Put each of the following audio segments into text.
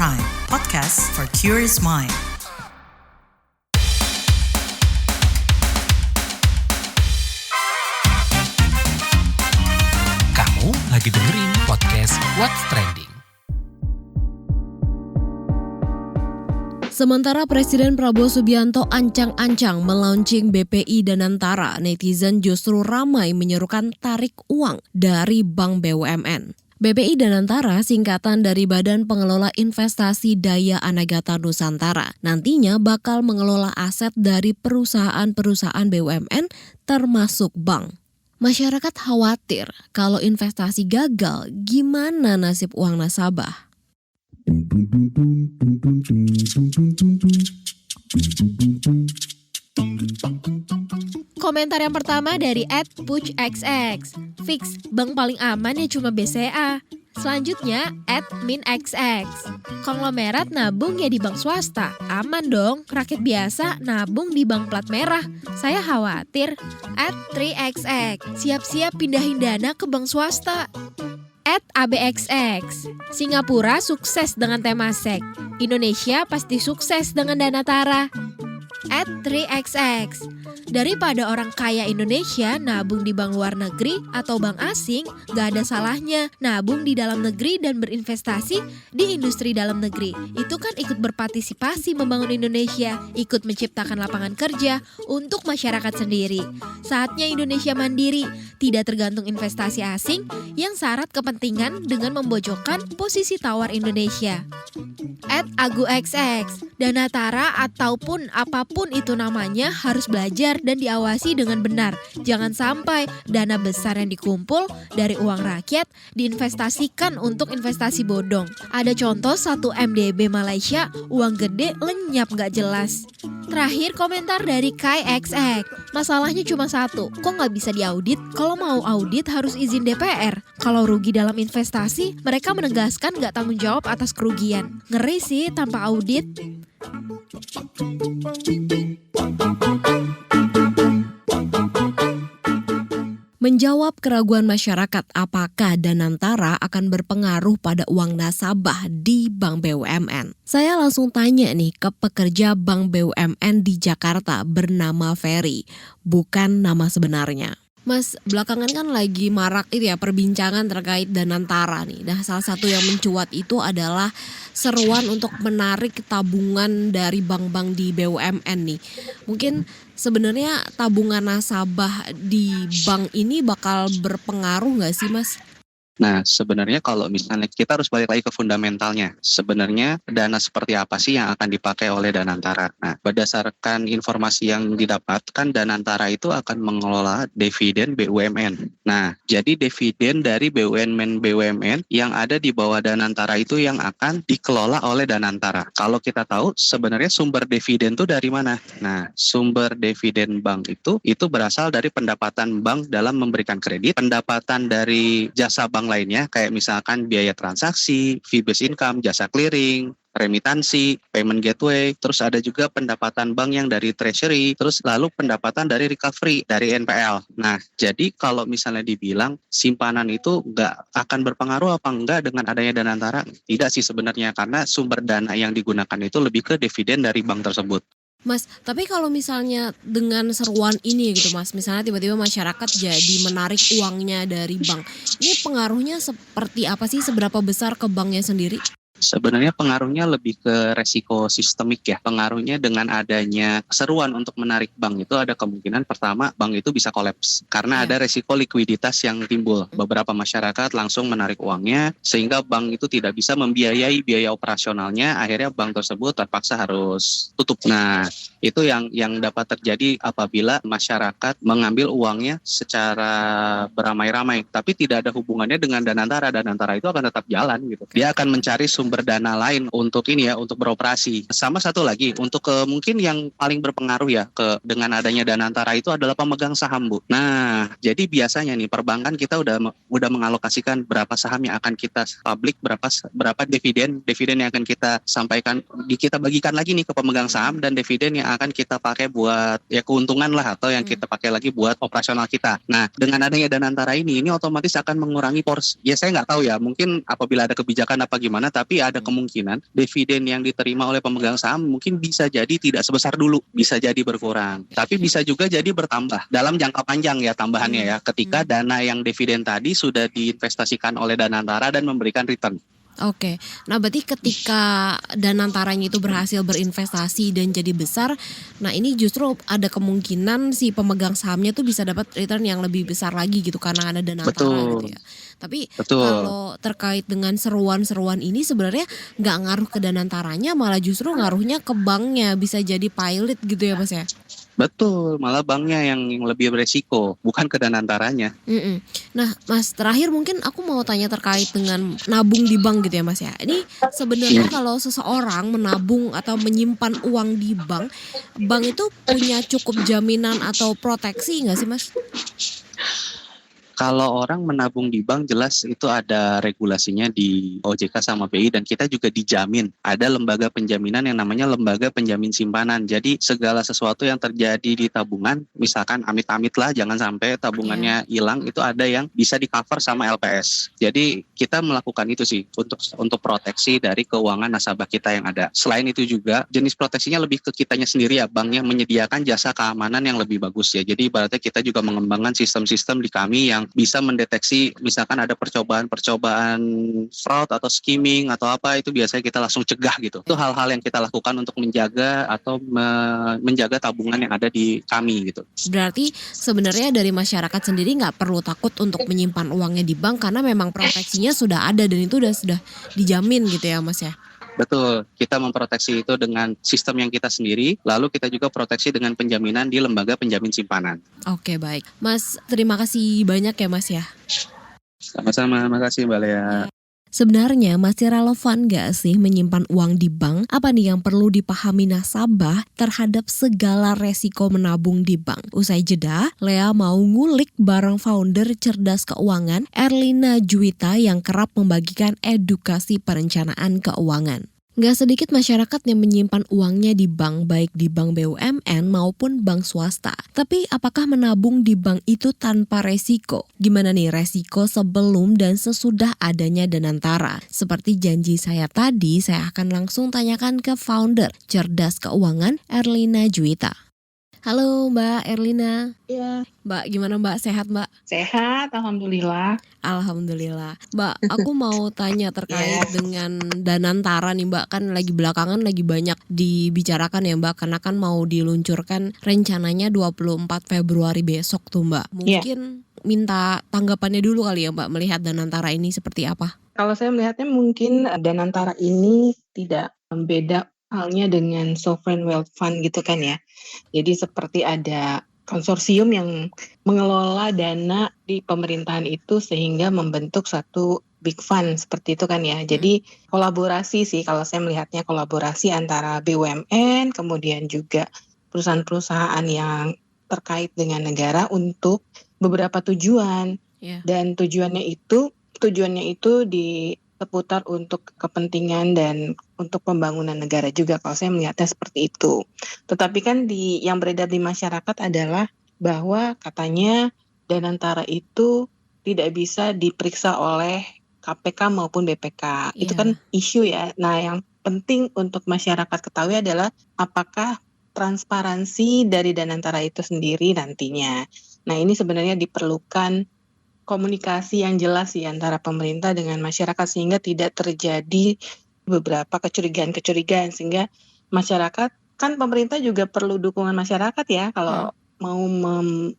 Prime, podcast for curious mind. Kamu lagi dengerin podcast What's Trending. Sementara Presiden Prabowo Subianto ancang-ancang melaunching BPI Danantara, netizen justru ramai menyerukan tarik uang dari Bank BUMN. BPI Danantara singkatan dari Badan Pengelola Investasi Daya Anagata Nusantara. Nantinya bakal mengelola aset dari perusahaan-perusahaan BUMN termasuk bank. Masyarakat khawatir kalau investasi gagal, gimana nasib uang nasabah? Komentar yang pertama dari @puchxx. Fix, bank paling aman ya cuma BCA. Selanjutnya @minxx. Konglomerat nabung ya di bank swasta. Aman dong, rakyat biasa nabung di bank plat merah. Saya khawatir. @3xx. Siap-siap pindahin dana ke bank swasta. @abxx. Singapura sukses dengan Temasek. Indonesia pasti sukses dengan Danantara. @3xx. Daripada orang kaya Indonesia nabung di bank luar negeri atau bank asing, gak ada salahnya nabung di dalam negeri dan berinvestasi di industri dalam negeri. Itu kan ikut berpartisipasi membangun Indonesia, ikut menciptakan lapangan kerja untuk masyarakat sendiri. Saatnya Indonesia mandiri, tidak tergantung investasi asing yang syarat kepentingan dengan membojokkan posisi tawar Indonesia. @aguxx. Danantara ataupun apapun itu namanya harus belajar dan diawasi dengan benar. Jangan sampai dana besar yang dikumpul dari uang rakyat diinvestasikan untuk investasi bodong. Ada contoh 1 MDB Malaysia, uang gede lenyap gak jelas. Terakhir komentar dari KaiXX. Masalahnya cuma satu, kok gak bisa diaudit? Kalau mau audit harus izin DPR. Kalau rugi dalam investasi, mereka menegaskan gak tanggung jawab atas kerugian. Ngeri sih tanpa audit. Menjawab keraguan masyarakat apakah Danantara akan berpengaruh pada uang nasabah di Bank BUMN. Saya langsung tanya nih ke pekerja Bank BUMN di Jakarta bernama Ferry, bukan nama sebenarnya. Mas, belakangan kan lagi marak itu ya perbincangan terkait Danantara nih. Nah, salah satu yang mencuat itu adalah seruan untuk menarik tabungan dari bank-bank di BUMN nih. Mungkin sebenarnya tabungan nasabah di bank ini bakal berpengaruh nggak sih, Mas? Nah, sebenarnya kalau misalnya kita harus balik lagi ke fundamentalnya. Sebenarnya dana seperti apa sih yang akan dipakai oleh Danantara? Nah, berdasarkan informasi yang didapatkan, Danantara itu akan mengelola dividen BUMN. Nah, jadi dividen dari BUMN yang ada di bawah Danantara itu yang akan dikelola oleh Danantara. Kalau kita tahu sebenarnya sumber dividen itu dari mana? Nah, sumber dividen bank itu berasal dari pendapatan bank dalam memberikan kredit, pendapatan dari jasa bank lainnya kayak misalkan biaya transaksi, fee-based income, jasa clearing, remitansi, payment gateway, terus ada juga pendapatan bank yang dari treasury, terus lalu pendapatan dari recovery, dari NPL. Nah, jadi kalau misalnya dibilang simpanan itu nggak akan berpengaruh apa enggak dengan adanya Danantara? Tidak sih sebenarnya, karena sumber dana yang digunakan itu lebih ke dividen dari bank tersebut. Mas, tapi kalau misalnya dengan seruan ini gitu Mas, misalnya tiba-tiba masyarakat jadi menarik uangnya dari bank, ini pengaruhnya seperti apa sih, seberapa besar ke banknya sendiri? Sebenarnya pengaruhnya lebih ke resiko sistemik ya. Pengaruhnya dengan adanya seruan untuk menarik bank itu ada kemungkinan pertama bank itu bisa kolaps. Karena ada resiko likuiditas yang timbul. Beberapa masyarakat langsung menarik uangnya sehingga bank itu tidak bisa membiayai biaya operasionalnya. Akhirnya bank tersebut terpaksa harus tutup. Nah, itu yang dapat terjadi apabila masyarakat mengambil uangnya secara beramai-ramai. Tapi tidak ada hubungannya dengan Danantara. Danantara itu akan tetap jalan gitu. Dia akan mencari sumber dana lain untuk untuk beroperasi. Sama satu lagi, untuk mungkin yang paling berpengaruh ya dengan adanya Danantara itu adalah pemegang saham, Bu. Nah, jadi biasanya nih perbankan kita udah mengalokasikan berapa saham yang akan kita publik, berapa dividen yang akan kita sampaikan, kita bagikan lagi nih ke pemegang saham, dan dividen yang akan kita pakai buat keuntungan lah, atau yang kita pakai lagi buat operasional kita. Nah, dengan adanya Danantara ini otomatis akan mengurangi porsi. Ya saya nggak tahu ya, mungkin apabila ada kebijakan apa gimana, tapi Tapi ada kemungkinan dividen yang diterima oleh pemegang saham mungkin bisa jadi tidak sebesar dulu, bisa jadi berkurang. Tapi bisa juga jadi bertambah dalam jangka panjang ya tambahannya ya. Ketika dana yang dividen tadi sudah diinvestasikan oleh Danantara dan memberikan return. Oke, nah berarti ketika Danantaranya itu berhasil berinvestasi dan jadi besar, nah ini justru ada kemungkinan si pemegang sahamnya tuh bisa dapat return yang lebih besar lagi gitu karena ada Danantara Betul. gitu ya. Tapi Betul. kalau terkait dengan seruan-seruan ini sebenarnya nggak ngaruh ke Danantaranya, malah justru ngaruhnya ke banknya, bisa jadi pilot gitu ya Mas ya. Betul, malah banknya yang lebih beresiko, bukan ke Danantaranya. Nah Mas, terakhir mungkin aku mau tanya terkait dengan nabung di bank gitu ya Mas ya. Ini sebenarnya kalau seseorang menabung atau menyimpan uang di bank, bank itu punya cukup jaminan atau proteksi nggak sih Mas? Kalau orang menabung di bank jelas itu ada regulasinya di OJK sama BI dan kita juga dijamin. Ada lembaga penjaminan yang namanya lembaga penjamin simpanan. Jadi segala sesuatu yang terjadi di tabungan, misalkan amit-amit lah jangan sampai tabungannya hilang, itu ada yang bisa di-cover sama LPS. Jadi kita melakukan itu sih untuk proteksi dari keuangan nasabah kita yang ada. Selain itu juga jenis proteksinya lebih ke kitanya sendiri ya, banknya menyediakan jasa keamanan yang lebih bagus ya. Jadi ibaratnya kita juga mengembangkan sistem-sistem di kami yang bisa mendeteksi misalkan ada percobaan fraud atau skimming atau apa, itu biasanya kita langsung cegah gitu. Itu hal-hal yang kita lakukan untuk menjaga atau menjaga tabungan yang ada di kami gitu. Berarti sebenarnya dari masyarakat sendiri nggak perlu takut untuk menyimpan uangnya di bank karena memang proteksinya sudah ada dan itu sudah dijamin gitu ya Mas ya. Betul, kita memproteksi itu dengan sistem yang kita sendiri, lalu kita juga proteksi dengan penjaminan di lembaga penjamin simpanan. Oke baik, Mas terima kasih banyak ya Mas ya. Sama-sama, makasih Mbak Lea. Sebenarnya masih relevan gak sih menyimpan uang di bank? Apa nih yang perlu dipahami nasabah terhadap segala resiko menabung di bank? Usai jeda, Lea mau ngulik bareng founder Cerdas Keuangan, Erlina Juwita yang kerap membagikan edukasi perencanaan keuangan. Gak sedikit masyarakat yang menyimpan uangnya di bank, baik di bank BUMN maupun bank swasta. Tapi apakah menabung di bank itu tanpa resiko? Gimana nih resiko sebelum dan sesudah adanya Danantara? Seperti janji saya tadi, saya akan langsung tanyakan ke founder Cerdas Keuangan, Erlina Juwita. Halo Mbak Erlina. Iya, Mbak, gimana Mbak? Sehat Mbak? sehat, alhamdulillah. Alhamdulillah. Mbak, aku mau tanya terkait dengan Danantara nih Mbak. Kan belakangan lagi banyak dibicarakan ya Mbak. Karena kan mau diluncurkan rencananya 24 Februari besok tuh Mbak. Mungkin minta tanggapannya dulu kali ya Mbak. Melihat Danantara ini seperti apa? Kalau saya melihatnya mungkin Danantara ini tidak beda halnya dengan sovereign wealth fund gitu kan ya. Jadi seperti ada konsorsium yang mengelola dana di pemerintahan itu sehingga membentuk satu big fund seperti itu kan ya. Jadi kolaborasi sih kalau saya melihatnya, kolaborasi antara BUMN kemudian juga perusahaan-perusahaan yang terkait dengan negara untuk beberapa tujuan. Dan tujuannya itu seputar untuk kepentingan dan untuk pembangunan negara juga kalau saya melihatnya seperti itu. Tetapi kan yang beredar di masyarakat adalah bahwa katanya Danantara itu tidak bisa diperiksa oleh KPK maupun BPK. Itu kan isu ya. Nah, yang penting untuk masyarakat ketahui adalah apakah transparansi dari Danantara itu sendiri nantinya. Nah, ini sebenarnya diperlukan komunikasi yang jelas sih antara pemerintah dengan masyarakat sehingga tidak terjadi beberapa kecurigaan sehingga masyarakat, kan pemerintah juga perlu dukungan masyarakat ya kalau mau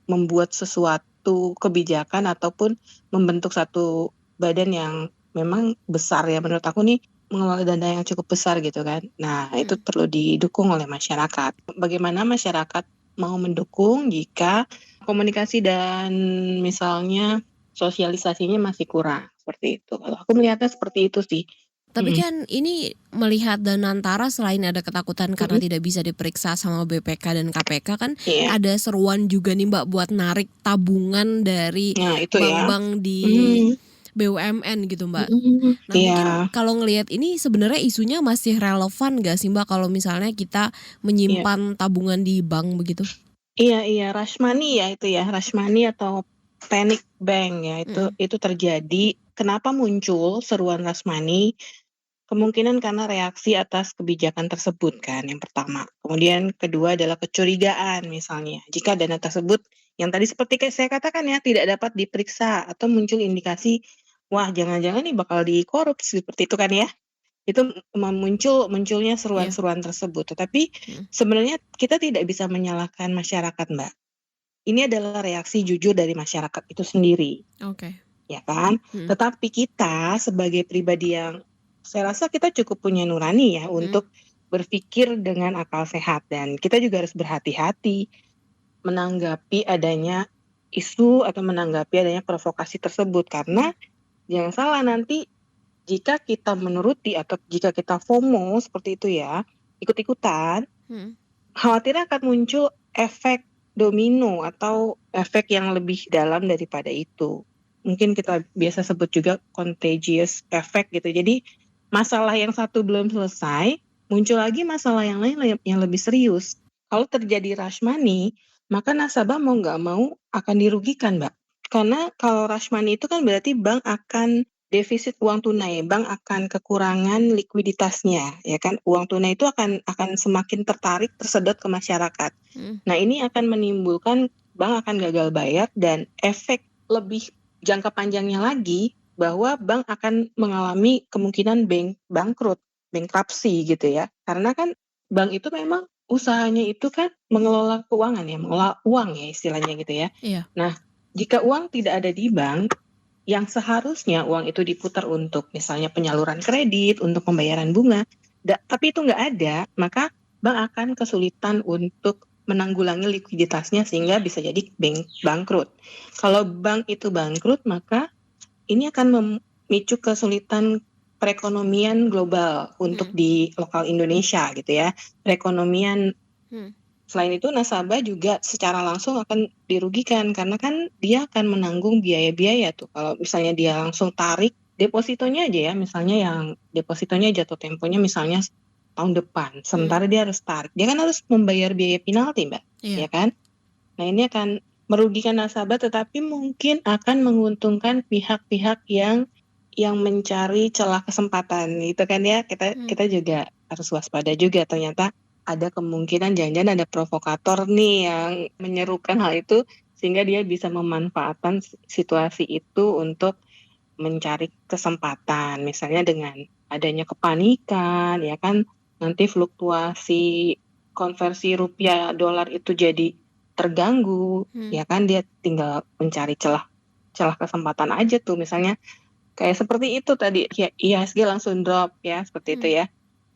membuat sesuatu kebijakan ataupun membentuk satu badan yang memang besar ya, menurut aku nih mengelola dana yang cukup besar gitu kan. Nah, itu perlu didukung oleh masyarakat. Bagaimana masyarakat mau mendukung jika komunikasi dan misalnya sosialisasinya masih kurang seperti itu. Kalau aku melihatnya seperti itu sih. Tapi kan ini melihat Danantara selain ada ketakutan karena tidak bisa diperiksa sama BPK dan KPK kan ada seruan juga nih Mbak buat narik tabungan dari bank-bank di BUMN gitu Mbak. Nah mungkin kalau ngelihat ini sebenarnya isunya masih relevan gak sih Mbak kalau misalnya kita menyimpan tabungan di bank begitu? Iya, rush money ya itu ya, rush money atau panic bank ya itu terjadi. Kenapa muncul seruan rush money? kemungkinan karena reaksi atas kebijakan tersebut kan yang pertama. Kemudian kedua adalah kecurigaan misalnya. Jika dana tersebut yang tadi seperti kayak saya katakan ya tidak dapat diperiksa atau muncul indikasi wah jangan-jangan nih bakal dikorupsi seperti itu kan ya. Itu munculnya seruan-seruan tersebut. Tetapi sebenarnya kita tidak bisa menyalahkan masyarakat, Mbak. Ini adalah reaksi jujur dari masyarakat itu sendiri. Oke. Ya kan? Tetapi kita sebagai pribadi yang saya rasa kita cukup punya nurani ya untuk berpikir dengan akal sehat dan kita juga harus berhati-hati menanggapi adanya isu atau menanggapi adanya provokasi tersebut karena jangan salah nanti jika kita menuruti atau jika kita FOMO seperti itu ya, ikut-ikutan, khawatirnya akan muncul efek domino atau efek yang lebih dalam daripada itu. Mungkin kita biasa sebut juga contagious effect gitu. Jadi masalah yang satu belum selesai, muncul lagi masalah yang lain yang lebih serius. Kalau terjadi rush money, maka nasabah mau nggak mau akan dirugikan, Mbak. Karena kalau rush money itu kan berarti bank akan defisit uang tunai, bank akan kekurangan likuiditasnya, ya kan? Uang tunai itu akan semakin tersedot ke masyarakat. Nah, ini akan menimbulkan bank akan gagal bayar dan efek lebih jangka panjangnya lagi bahwa bank akan mengalami kemungkinan bangkrut, bankruptcy gitu ya. Karena kan bank itu memang usahanya itu kan mengelola keuangan ya, mengelola uang ya istilahnya gitu ya. Iya. Nah, jika uang tidak ada di bank, yang seharusnya uang itu diputar untuk misalnya penyaluran kredit, untuk pembayaran bunga, tapi itu nggak ada, maka bank akan kesulitan untuk menanggulangi likuiditasnya sehingga bisa jadi bangkrut. Kalau bank itu bangkrut, maka ini akan memicu kesulitan perekonomian global untuk di lokal Indonesia gitu ya. Perekonomian selain itu nasabah juga secara langsung akan dirugikan karena kan dia akan menanggung biaya-biaya tuh. Kalau misalnya dia langsung tarik depositonya aja ya, misalnya yang depositonya jatuh temponya misalnya tahun depan, sementara dia harus tarik. Dia kan harus membayar biaya penalti, Mbak. Ya kan? Nah, ini akan merugikan nasabah tetapi mungkin akan menguntungkan pihak-pihak yang mencari celah kesempatan gitu kan ya. Kita juga harus waspada juga ternyata ada kemungkinan jangan-jangan ada provokator nih yang menyerukan hal itu sehingga dia bisa memanfaatkan situasi itu untuk mencari kesempatan misalnya dengan adanya kepanikan ya kan nanti fluktuasi konversi rupiah dolar itu jadi terganggu ya kan dia tinggal mencari celah kesempatan aja tuh misalnya kayak seperti itu tadi ya IHSG langsung drop ya seperti itu ya.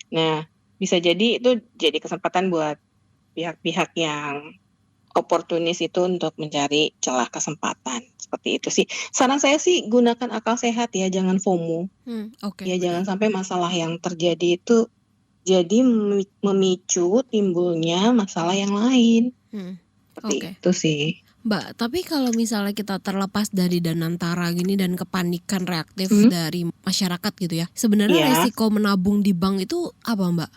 Nah, bisa jadi itu jadi kesempatan buat pihak-pihak yang oportunis itu untuk mencari celah kesempatan. Seperti itu sih. Saran saya sih gunakan akal sehat ya, jangan FOMO. Ya jangan sampai masalah yang terjadi itu jadi memicu timbulnya masalah yang lain. Seperti itu sih. Mbak, tapi kalau misalnya kita terlepas dari Danantara gini dan kepanikan reaktif dari masyarakat gitu ya, sebenarnya resiko menabung di bank itu apa, Mbak?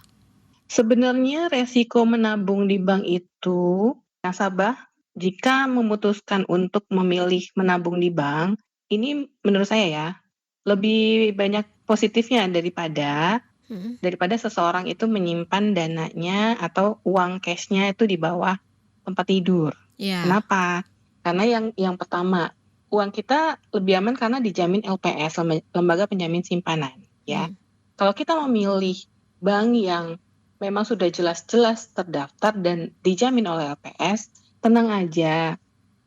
Sebenarnya resiko menabung di bank itu nasabah jika memutuskan untuk memilih menabung di bank, ini menurut saya ya lebih banyak positifnya daripada seseorang itu menyimpan dananya atau uang cashnya itu di bawah tempat tidur. Kenapa? Karena yang pertama, uang kita lebih aman karena dijamin LPS, lembaga penjamin simpanan. Ya, kalau kita memilih bank yang memang sudah jelas-jelas terdaftar dan dijamin oleh LPS, tenang aja,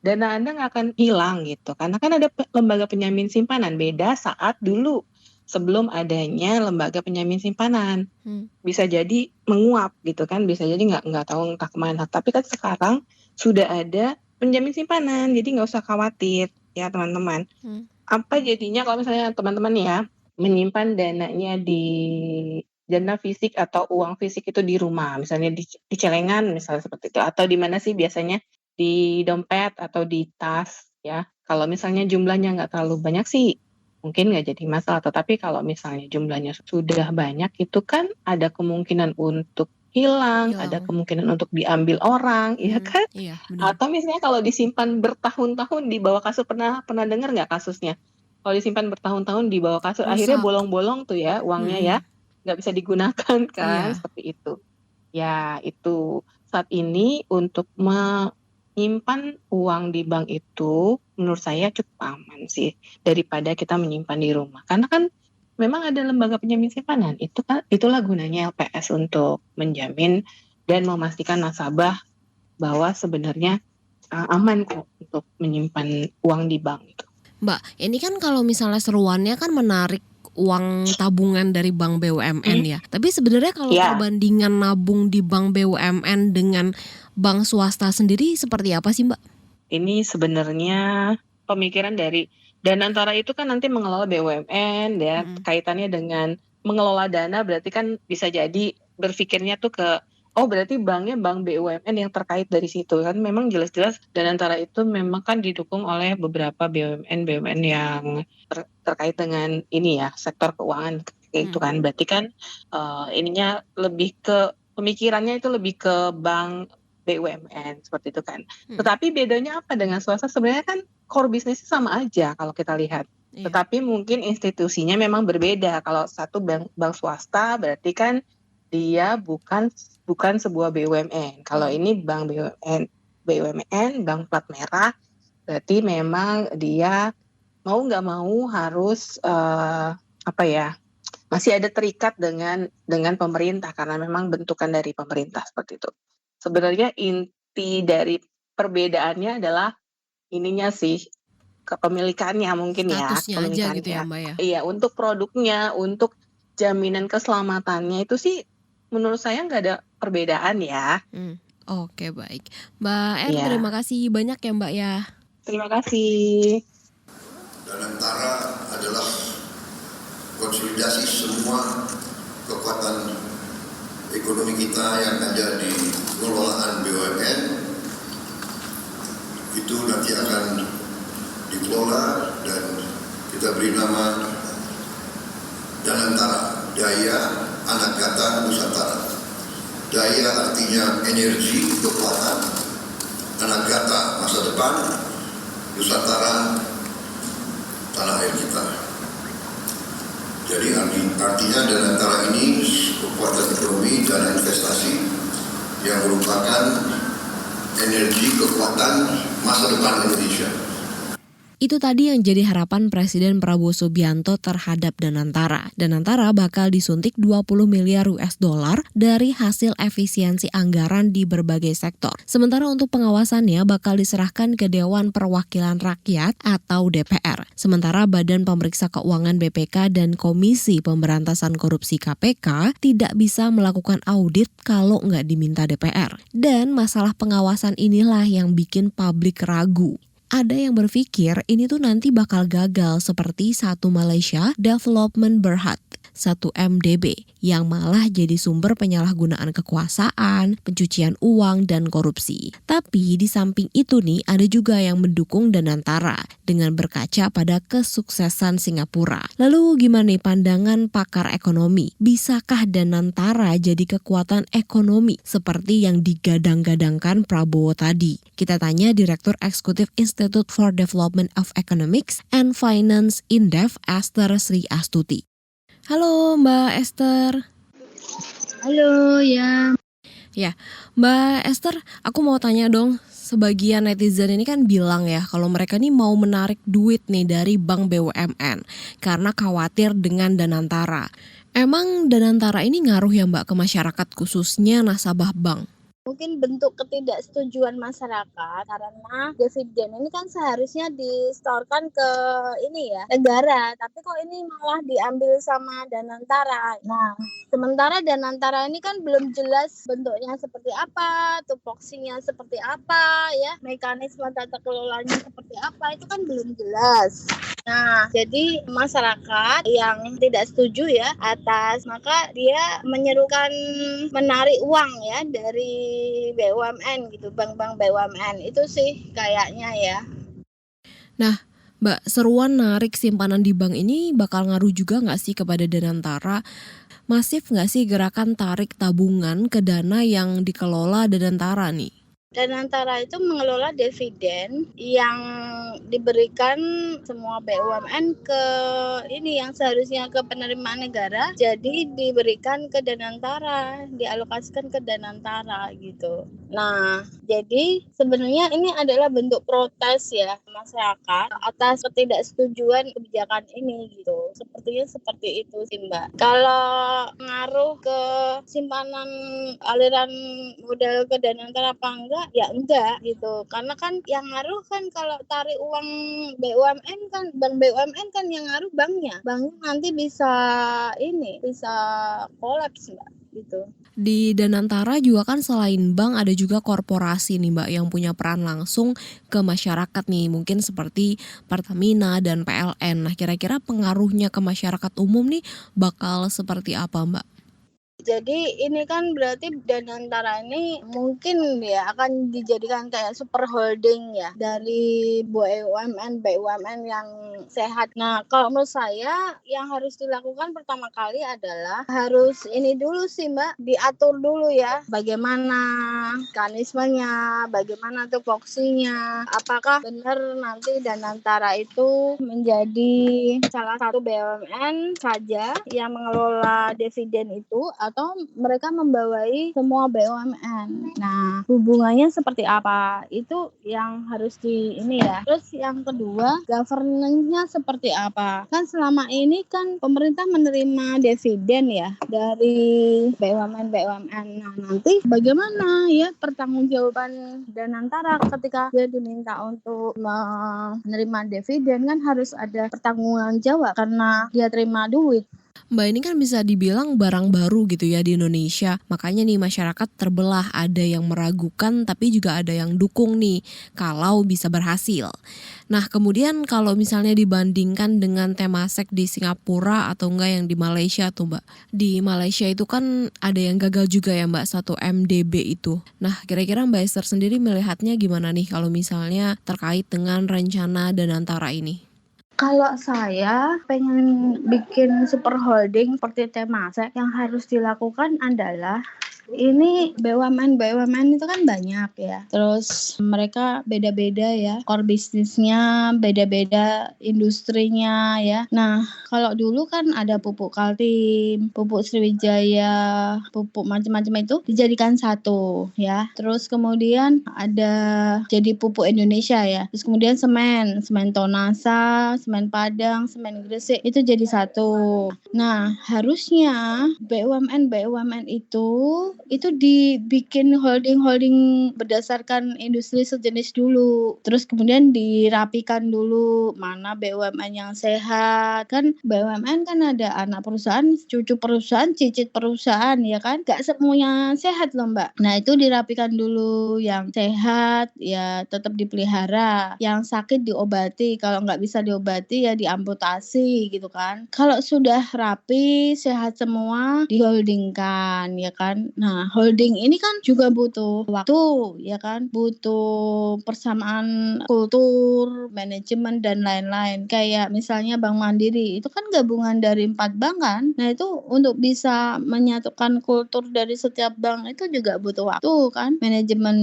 dana Anda nggak akan hilang gitu. Karena kan ada lembaga penjamin simpanan, beda saat dulu sebelum adanya lembaga penjamin simpanan. Bisa jadi menguap gitu kan, bisa jadi nggak tahu entah kemana. Tapi kan sekarang sudah ada penjamin simpanan, jadi nggak usah khawatir ya teman-teman. Apa jadinya kalau misalnya teman-teman ya menyimpan dananya di dana fisik atau uang fisik itu di rumah, misalnya di celengan misalnya seperti itu, atau di mana sih biasanya di dompet atau di tas ya. Kalau misalnya jumlahnya nggak terlalu banyak sih mungkin nggak jadi masalah, tetapi kalau misalnya jumlahnya sudah banyak itu kan ada kemungkinan untuk hilang, ada kemungkinan untuk diambil orang, ya kan? Iya, Atau misalnya kalau disimpan bertahun-tahun di bawah kasur, pernah dengar nggak kasusnya? Kalau disimpan bertahun-tahun di bawah kasur, akhirnya bolong-bolong tuh ya uangnya ya. nggak bisa digunakan kan, Iya. seperti itu. Ya itu, saat ini untuk menyimpan uang di bank itu menurut saya cukup aman sih, daripada kita menyimpan di rumah. Karena kan memang ada lembaga penjamin simpanan, itulah gunanya LPS untuk menjamin dan memastikan nasabah bahwa sebenarnya aman kok untuk menyimpan uang di bank itu. Mbak, ini kan kalau misalnya seruannya kan menarik uang tabungan dari bank BUMN ya. Tapi sebenarnya kalau Ya. perbandingan nabung di bank BUMN dengan bank swasta sendiri seperti apa sih Mbak? Ini sebenarnya pemikiran dari Danantara itu kan nanti mengelola BUMN ya, kaitannya dengan mengelola dana berarti kan bisa jadi berpikirnya tuh ke berarti banknya bank BUMN yang terkait dari situ kan. Memang jelas-jelas Danantara itu memang kan didukung oleh beberapa BUMN yang terkait dengan ini ya, sektor keuangan itu kan. Berarti kan ininya lebih ke pemikirannya itu lebih ke bank BUMN seperti itu kan. Tetapi bedanya apa dengan swasta? Sebenarnya kan core bisnisnya sama aja kalau kita lihat. Iya. Tetapi mungkin institusinya memang berbeda. Kalau satu bank swasta berarti kan dia bukan sebuah BUMN. Kalau ini bank BUMN, bank plat merah, berarti memang dia mau nggak mau harus masih ada terikat dengan pemerintah karena memang bentukan dari pemerintah seperti itu. Sebenarnya inti dari perbedaannya adalah ininya sih, kepemilikannya mungkin ya. Statusnya aja gitu ya Mbak ya? Iya, untuk produknya, untuk jaminan keselamatannya itu sih menurut saya nggak ada perbedaan ya. Oke baik. Mbak Iya. terima kasih banyak ya Mbak ya. Terima kasih. Danantara adalah konsolidasi semua kekuatan ekonomi kita yang ada di pengelolaan BUMN. Itu nanti akan dikelola dan kita beri nama Danantara, Daya Anak Kata Nusantara. Daya artinya energi, kekuatan, anak kata masa depan, Nusantara tanah air kita. Jadi artinya Danantara ini kekuatan ekonomi dan investasi yang merupakan energi kekuatan masa depan Indonesia. Itu tadi yang jadi harapan Presiden Prabowo Subianto terhadap Danantara. Danantara bakal disuntik 20 miliar US dollar dari hasil efisiensi anggaran di berbagai sektor. Sementara untuk pengawasannya bakal diserahkan ke Dewan Perwakilan Rakyat atau DPR. Sementara Badan Pemeriksa Keuangan BPK dan Komisi Pemberantasan Korupsi KPK tidak bisa melakukan audit kalau nggak diminta DPR. Dan masalah pengawasan inilah yang bikin publik ragu. Ada yang berpikir ini tuh nanti bakal gagal seperti Satu Malaysia Development Berhad, 1MDB, yang malah jadi sumber penyalahgunaan kekuasaan, pencucian uang, dan korupsi. Tapi di samping itu nih ada juga yang mendukung Danantara dengan berkaca pada kesuksesan Singapura. Lalu gimana nih pandangan pakar ekonomi? Bisakah Danantara jadi kekuatan ekonomi seperti yang digadang-gadangkan Prabowo tadi? Kita tanya Direktur Eksekutif Institute for Development of Economics and Finance Indef, Esther Sri Astuti. Halo Mbak Esther. Halo, ya. Ya, Mbak Esther, aku mau tanya dong. Sebagian netizen ini kan bilang ya kalau mereka nih mau menarik duit nih dari bank BUMN karena khawatir dengan Danantara. Emang Danantara ini ngaruh ya Mbak ke masyarakat khususnya nasabah bank? Mungkin bentuk ketidaksetujuan masyarakat karena dividen ini kan seharusnya disetorkan ke ini ya negara, tapi kok ini malah diambil sama Danantara. Nah, sementara Danantara ini kan belum jelas bentuknya seperti apa, tupoksinya seperti apa, ya mekanisme tata kelolanya seperti apa, itu kan belum jelas. Nah, jadi masyarakat yang tidak setuju ya atas, maka dia menyerukan menarik uang ya dari BUMN gitu, bank-bank BUMN itu sih kayaknya ya. Nah, Mbak, seruan narik simpanan di bank ini bakal ngaruh juga nggak sih kepada Danantara? Masif nggak sih gerakan tarik tabungan ke dana yang dikelola Danantara nih? Danantara itu mengelola dividen yang diberikan semua BUMN ke ini yang seharusnya ke penerimaan negara, jadi diberikan ke Danantara, dialokasikan ke Danantara gitu. Nah, jadi sebenarnya ini adalah bentuk protes ya masyarakat atas ketidaksetujuan kebijakan ini gitu. Sepertinya seperti itu sih Mbak. Kalau ngaruh ke simpanan aliran modal ke Danantara apa enggak? Ya enggak gitu. Karena kan yang ngaruh kan kalau tarik uang BUMN kan, bank BUMN kan yang ngaruh banknya. Banknya nanti bisa kolaps Mbak gitu. Di Danantara juga kan selain bank ada juga korporasi nih Mbak yang punya peran langsung ke masyarakat nih, mungkin seperti Pertamina dan PLN. Nah, kira-kira pengaruhnya ke masyarakat umum nih bakal seperti apa Mbak? Jadi ini kan berarti Danantara ini mungkin ya akan dijadikan kayak super holding ya dari BUMN yang sehat. Nah, kalau menurut saya yang harus dilakukan pertama kali adalah harus ini dulu sih Mbak, diatur dulu ya bagaimana mekanismenya, bagaimana tupoksinya, apakah benar nanti Danantara itu menjadi salah satu BUMN saja yang mengelola dividen itu atau mereka membawai semua BUMN. Nah, hubungannya seperti apa? Itu yang harus ini ya. Terus yang kedua, governance-nya seperti apa? Kan selama ini kan pemerintah menerima dividen ya dari BUMN. Nah, nanti bagaimana ya pertanggungjawaban Danantara ketika dia diminta untuk menerima dividen, kan harus ada pertanggungan jawab karena dia terima duit. Mbak, ini kan bisa dibilang barang baru gitu ya di Indonesia. Makanya nih masyarakat terbelah, ada yang meragukan tapi juga ada yang dukung nih kalau bisa berhasil. Nah, kemudian kalau misalnya dibandingkan dengan Temasek di Singapura atau enggak yang di Malaysia tuh Mbak. Di Malaysia itu kan ada yang gagal juga ya Mbak, 1 MDB itu. Nah, kira-kira Mbak Esther sendiri melihatnya gimana nih kalau misalnya terkait dengan rencana Danantara ini? Kalau saya pengen bikin super holding seperti Temasek, yang harus dilakukan adalah ini BUMN itu kan banyak ya. Terus mereka beda-beda ya, core bisnisnya beda-beda, industrinya ya. Nah, kalau dulu kan ada pupuk Kaltim, pupuk Sriwijaya, pupuk macam-macam itu dijadikan satu ya. Terus kemudian ada jadi pupuk Indonesia ya. Terus kemudian semen Tonasa, semen Padang, semen Gresik itu jadi satu. Nah, harusnya BUMN itu dibikin holding berdasarkan industri sejenis dulu. Terus kemudian dirapikan dulu mana BUMN yang sehat. Kan BUMN kan ada anak perusahaan, cucu perusahaan, cicit perusahaan ya kan. Gak semuanya sehat loh Mbak. Nah, itu dirapikan dulu. Yang sehat ya tetap dipelihara. Yang sakit diobati. Kalau nggak bisa diobati ya diamputasi gitu kan. Kalau sudah rapi, sehat semua, diholdingkan ya kan. Nah, holding ini kan juga butuh waktu, ya kan? Butuh persamaan kultur, manajemen, dan lain-lain. Kayak misalnya Bank Mandiri, itu kan gabungan dari 4 bank kan? Nah, itu untuk bisa menyatukan kultur dari setiap bank itu juga butuh waktu kan? Manajemen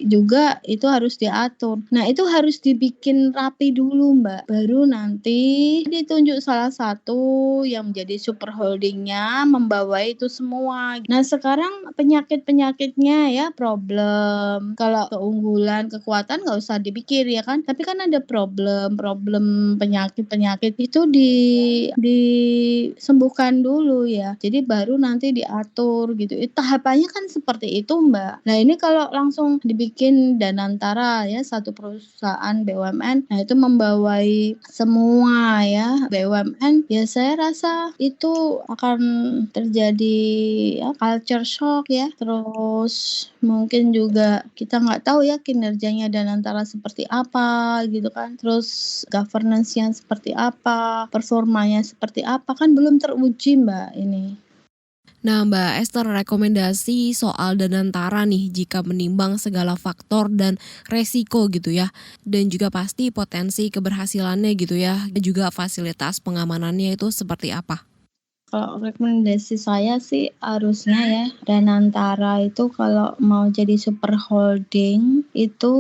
juga itu harus diatur. Nah, itu harus dibikin rapi dulu, Mbak. Baru nanti ditunjuk salah satu yang menjadi super holdingnya, membawa itu semua. Nah, sekarang penyakit-penyakitnya ya problem. Kalau keunggulan, kekuatan nggak usah dipikir ya kan. Tapi kan ada problem penyakit-penyakit itu disembuhkan dulu ya. Jadi baru nanti diatur gitu. Tahapannya kan seperti itu Mbak. Nah, ini kalau langsung dibikin Danantara ya, satu perusahaan BUMN, nah itu membawai semua ya BUMN, ya saya rasa itu akan terjadi ya culture shock ya. Terus mungkin juga kita nggak tahu ya kinerjanya Danantara seperti apa gitu kan. Terus governance-nya seperti apa, performanya seperti apa, kan belum teruji Mbak ini. Nah Mbak Esther, rekomendasi soal Danantara nih jika menimbang segala faktor dan resiko gitu ya. Dan juga pasti potensi keberhasilannya gitu ya. Dan juga fasilitas pengamanannya itu seperti apa? Kalau rekomendasi saya sih harusnya ya Danantara itu kalau mau jadi super holding itu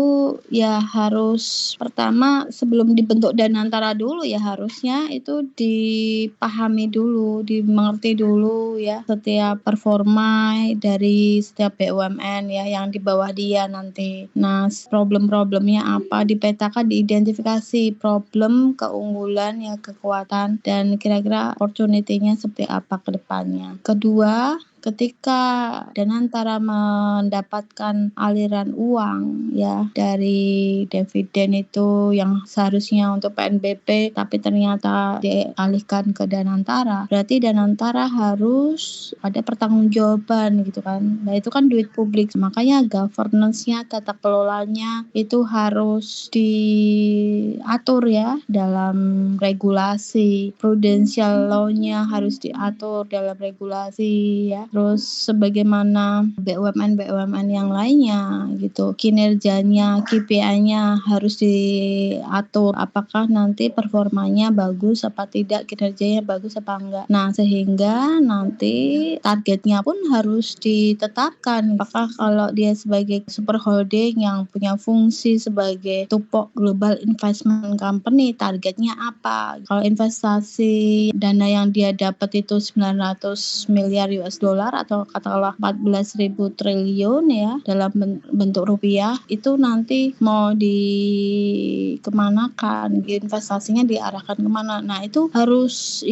ya harus pertama sebelum dibentuk Danantara dulu ya harusnya itu dipahami dulu, dimengerti dulu ya setiap performa dari setiap BUMN ya yang di bawah dia nanti. Nah, problem-problemnya apa dipetakan, diidentifikasi problem, keunggulan ya kekuatan dan kira-kira opportunity-nya seperti apa ke depannya. Kedua, ketika Danantara mendapatkan aliran uang ya dari dividen itu yang seharusnya untuk PNBP tapi ternyata dialihkan ke Danantara, berarti Danantara harus ada pertanggungjawaban gitu kan. Nah, itu kan duit publik. Makanya governance-nya, tata kelolanya itu harus diatur ya dalam regulasi. Prudential law-nya harus diatur dalam regulasi ya. Terus sebagaimana BUMN yang lainnya gitu, kinerjanya, KPI-nya harus diatur. Apakah nanti performanya bagus apa tidak, kinerjanya bagus apa enggak. Nah, sehingga nanti targetnya pun harus ditetapkan. Apakah kalau dia sebagai super holding yang punya fungsi sebagai tupok global investment company, targetnya apa? Kalau investasi dana yang dia dapat itu 900 miliar US dollar atau katakanlah 14.000 triliun ya dalam bentuk rupiah, itu nanti mau dikemanakan, investasinya diarahkan kemana. Nah, itu harus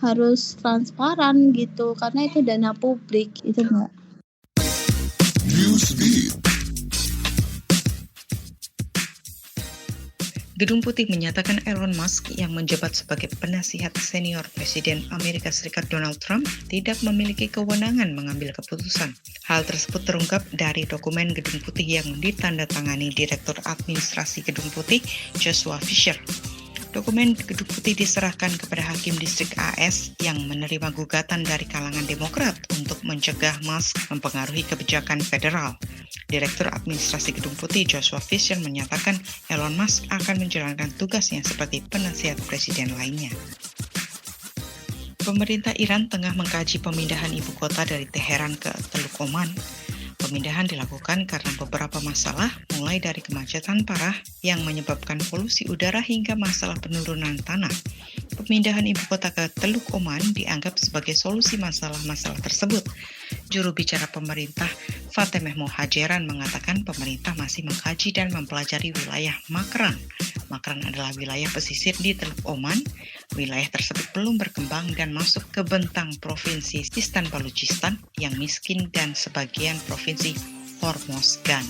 harus transparan gitu karena itu dana publik itu enggak. Gedung Putih menyatakan Elon Musk yang menjabat sebagai penasihat senior Presiden Amerika Serikat Donald Trump tidak memiliki kewenangan mengambil keputusan. Hal tersebut terungkap dari dokumen Gedung Putih yang ditandatangani Direktur Administrasi Gedung Putih Joshua Fisher. Dokumen Gedung Putih diserahkan kepada Hakim Distrik AS yang menerima gugatan dari kalangan Demokrat untuk mencegah Musk mempengaruhi kebijakan federal. Direktur Administrasi Gedung Putih Joshua Fisher menyatakan Elon Musk akan menjalankan tugasnya seperti penasihat presiden lainnya. Pemerintah Iran tengah mengkaji pemindahan ibu kota dari Teheran ke Teluk Oman. Pemindahan dilakukan karena beberapa masalah, mulai dari kemacetan parah yang menyebabkan polusi udara hingga masalah penurunan tanah. Pemindahan ibu kota ke Teluk Oman dianggap sebagai solusi masalah-masalah tersebut. Juru bicara pemerintah Fatemeh Mohajeran mengatakan pemerintah masih mengkaji dan mempelajari wilayah Makran. Makran adalah wilayah pesisir di Teluk Oman. Wilayah tersebut belum berkembang dan masuk ke bentang provinsi Sistan Balochistan yang miskin dan sebagian provinsi Hormozgan.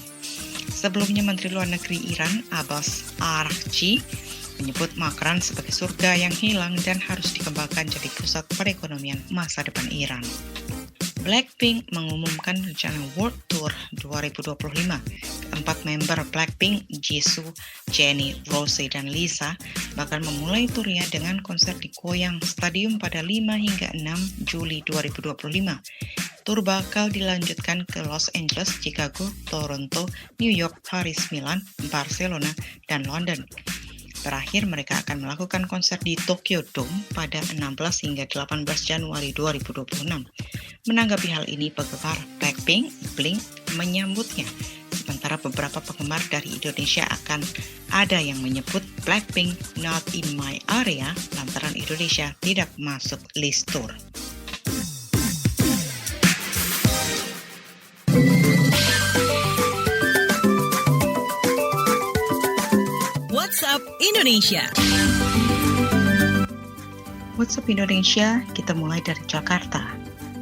Sebelumnya Menteri Luar Negeri Iran Abbas Araghchi menyebut Makran sebagai surga yang hilang dan harus dikembangkan jadi pusat perekonomian masa depan Iran. Blackpink mengumumkan rencana World Tour 2025. Keempat member Blackpink, Jisoo, Jennie, Rose, dan Lisa bakal memulai turnya dengan konser di Goyang Stadium pada 5 hingga 6 Juli 2025. Tur bakal dilanjutkan ke Los Angeles, Chicago, Toronto, New York, Paris, Milan, Barcelona, dan London. Terakhir, mereka akan melakukan konser di Tokyo Dome pada 16 hingga 18 Januari 2026. Menanggapi hal ini, penggemar Blackpink, Blink, menyambutnya. Sementara beberapa penggemar dari Indonesia akan ada yang menyebut Blackpink not in my area lantaran Indonesia tidak masuk list tour. WhatsApp Indonesia. WhatsApp Indonesia, kita mulai dari Jakarta.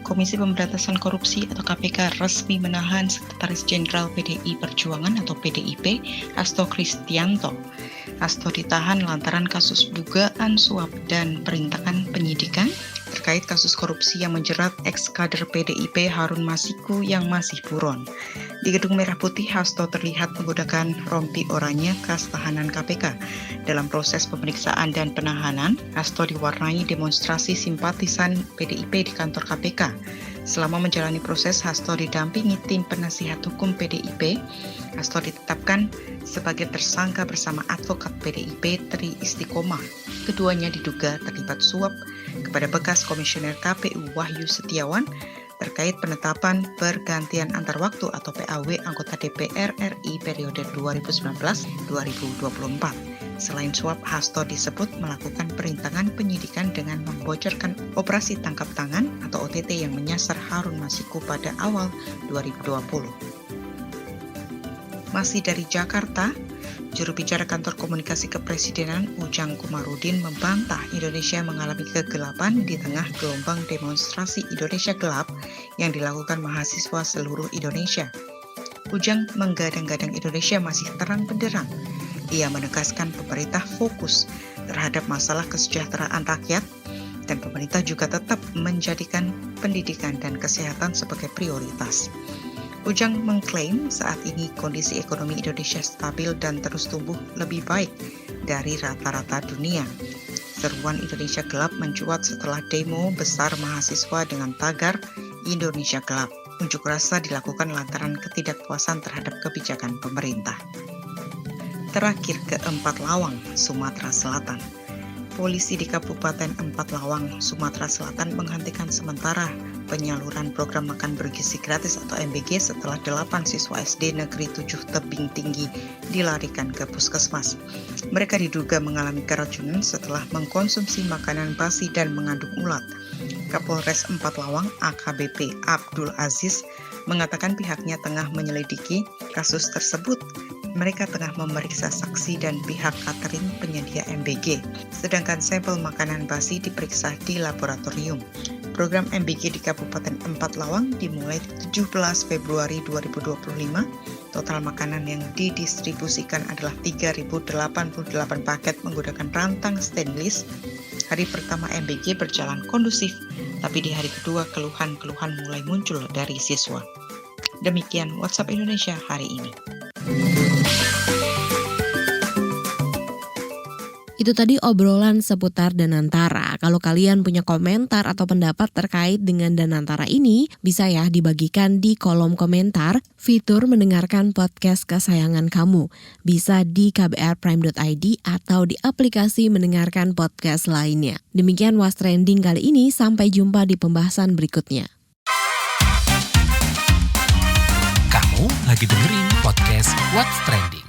Komisi Pemberantasan Korupsi atau KPK resmi menahan Sekretaris Jenderal PDI Perjuangan atau PDIP, Hasto Kristianto. Hasto ditahan lantaran kasus dugaan suap dan perintangan penyidikan terkait kasus korupsi yang menjerat ex-kader PDIP Harun Masiku yang masih buron. Di Gedung Merah Putih, Hasto terlihat menggunakan rompi oranye khas tahanan KPK. Dalam proses pemeriksaan dan penahanan, Hasto diwarnai demonstrasi simpatisan PDIP di kantor KPK. Selama menjalani proses, Hasto didampingi tim penasihat hukum PDIP. Hasto ditetapkan sebagai tersangka bersama advokat PDIP Tri Istiqomah. Keduanya diduga terlibat suap kepada bekas Komisioner KPU Wahyu Setiawan terkait penetapan pergantian antar waktu atau PAW anggota DPR RI periode 2019-2024. Selain suap, Hasto disebut melakukan perintangan penyidikan dengan membocorkan operasi tangkap tangan atau OTT yang menyasar Harun Masiku pada awal 2020. Masih dari Jakarta, juru bicara kantor komunikasi kepresidenan Ujang Komarudin membantah Indonesia mengalami kegelapan di tengah gelombang demonstrasi Indonesia gelap yang dilakukan mahasiswa seluruh Indonesia. Ujang menggadang-gadang Indonesia masih terang benderang. Ia menegaskan pemerintah fokus terhadap masalah kesejahteraan rakyat dan pemerintah juga tetap menjadikan pendidikan dan kesehatan sebagai prioritas. Ujang mengklaim saat ini kondisi ekonomi Indonesia stabil dan terus tumbuh lebih baik dari rata-rata dunia. Seruan Indonesia Gelap mencuat setelah demo besar mahasiswa dengan tagar Indonesia Gelap. Unjuk rasa dilakukan lantaran ketidakpuasan terhadap kebijakan pemerintah. Terakhir ke Empat Lawang, Sumatera Selatan. Polisi di Kabupaten Empat Lawang, Sumatera Selatan menghentikan sementara penyaluran program makan bergizi gratis atau MBG setelah 8 siswa SD Negeri 7 Tebing Tinggi dilarikan ke puskesmas. Mereka diduga mengalami keracunan setelah mengkonsumsi makanan basi dan mengandung ulat. Kapolres Empat Lawang AKBP Abdul Aziz mengatakan pihaknya tengah menyelidiki kasus tersebut. Mereka tengah memeriksa saksi dan pihak catering penyedia MBG, sedangkan sampel makanan basi diperiksa di laboratorium. Program MBG di Kabupaten Empat Lawang dimulai 17 Februari 2025. Total makanan yang didistribusikan adalah 3.088 paket menggunakan rantang stainless. Hari pertama MBG berjalan kondusif, tapi di hari kedua keluhan-keluhan mulai muncul dari siswa. Demikian WhatsApp Indonesia hari ini. Itu tadi obrolan seputar Danantara. Kalau kalian punya komentar atau pendapat terkait dengan Danantara ini, bisa ya dibagikan di kolom komentar. Fitur mendengarkan podcast kesayangan kamu bisa di kbrprime.id atau di aplikasi mendengarkan podcast lainnya. Demikian What's Trending kali ini, sampai jumpa di pembahasan berikutnya. Kamu lagi dengerin podcast What's Trending.